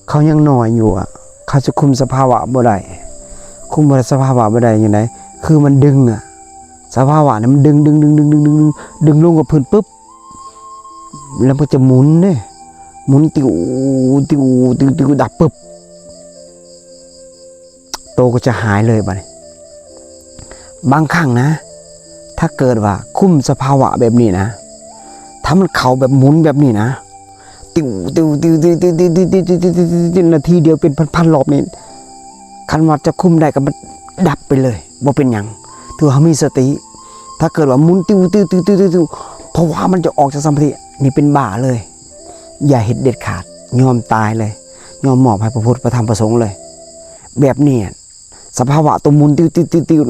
เขายังน้อยอยู่อ่ะเขาจะคุมสภาวะบ่ได้คุมสภาวะบ่ได้ยังไงคือมันดึงอ่ะสภาวะเนี่ยมันดึงลงกับพื้นปุ๊บแล้วมันจะหมุนเนี่ยหมุนติวดับปุ๊บโตก็จะหายเลยบัดนี้บางครั้งนะถ้าเกิดว่าคุมสภาวะแบบนี้นะถ้ามันเข่าแบบหมุนแบบนี้นะติวนาทีเดียวเป็นพันรอบนี่คันว่าจะคุมได้ก็มันดับไปเลยบ่เป็นหยังถือเขามีสติถ้าเกิดว่าหมุนติวเพราะว่ามันจะออกจากสมาธินี่เป็นบ้าเลยอย่าเห็ดเด็ดขาดยอมตายเลยยอมมอบให้พระพุทธพระธรรมพระสงฆ์เลยแบบนี้สภาวะตัวหมุนติว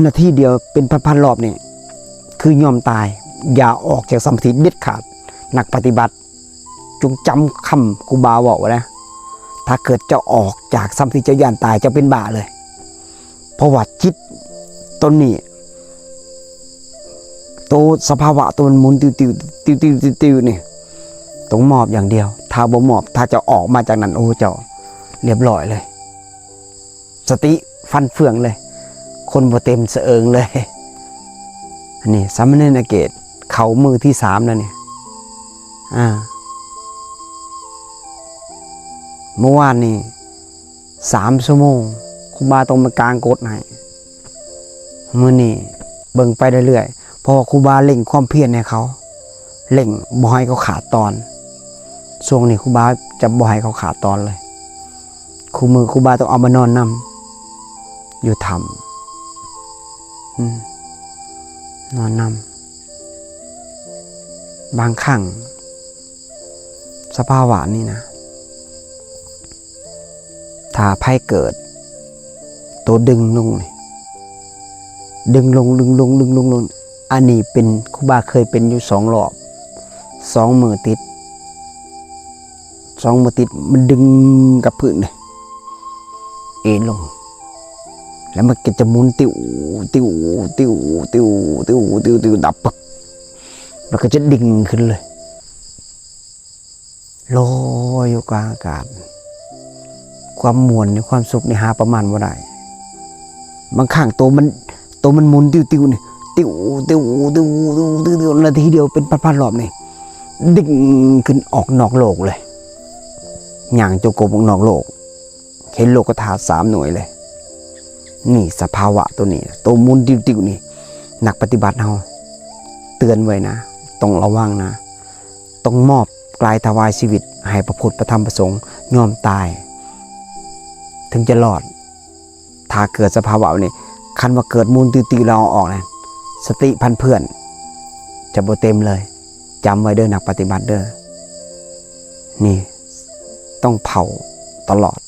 นาทีเดียวเป็นพันรอบนี่คือยอมตายอย่าออกจากสมาธิเด็ดขาดนักปฏิบัติจงจำคำครูบาบอกไว้นะถ้าเกิดจะออกจากสมาธิจะย่านตายจะเป็นบ้าเลยเพราะว่าจิตต้นนี้ตัวสภาวะตัวมันหมุนติวนี่ต้องมอบอย่างเดียวถ้าบ่มอบถ้าจะออกมาจากนั้นโอ้เจ้าเรียบร้อยเลยสติฟันเฟืองเลยคนบ่เต็มเสอิงเลยอันนี้สามเณรเกตเขามือที่3แล้วเนี่ยเมื่อวานนี้3 ชั่วโมงครูบาต้องมากางกดให้มื้อนี้เบิ่งไปเรื่อยๆเพราะว่าครูบาเล่งความเพียรให้เขาเล่งบ่ให้เขาขาดตอนช่วงนี้ครูบาจะบ่ให้เขาขาดตอนเลยครูบาต้องเอามานอนนำอยู่ถ้ำนอนนำบางครั้งสภาวะนี่นะถ้าไพ่เกิดตัวดึงลงนี่ดึงลงอันนี้เป็นครูบาเคยเป็นอยู่2 รอบ2 มือติดมันดึงกับพื้นเลยเอ็นลงแล้วมันก็จะหมุนติวดับปึ๊บแล้วก็จะดิ่งขึ้นเลยลอยอยู่กลางอากาศความมวลในความสุขในหาประมาณว่าได้บางครั้งตัวมันหมุนติวนี่นาทีเดียวเป็นพันรอบนี่ดิ่งขึ้นออกนอกโลกเลยอย่างโจโกบนอกโลกเห็นโลกธาตุ3 หน่วยเลยนี่สภาวะตัวนี้ตัวหมุนติวนี่นักปฏิบัติเราเตือนไว้นะต้องระวังนะต้องมอบกลายถวายชีวิตให้พระพุทธพระธรรมพระสงฆ์ยอมตายถึงจะรอดถ้าเกิดสภาวะนี้คันว่าเกิดมูลติวเราออกนะสติพันเพื่อนจะบ่เต็มเลยจำไว้เด้อนักปฏิบัติเด้อนี่ต้องเผาตลอด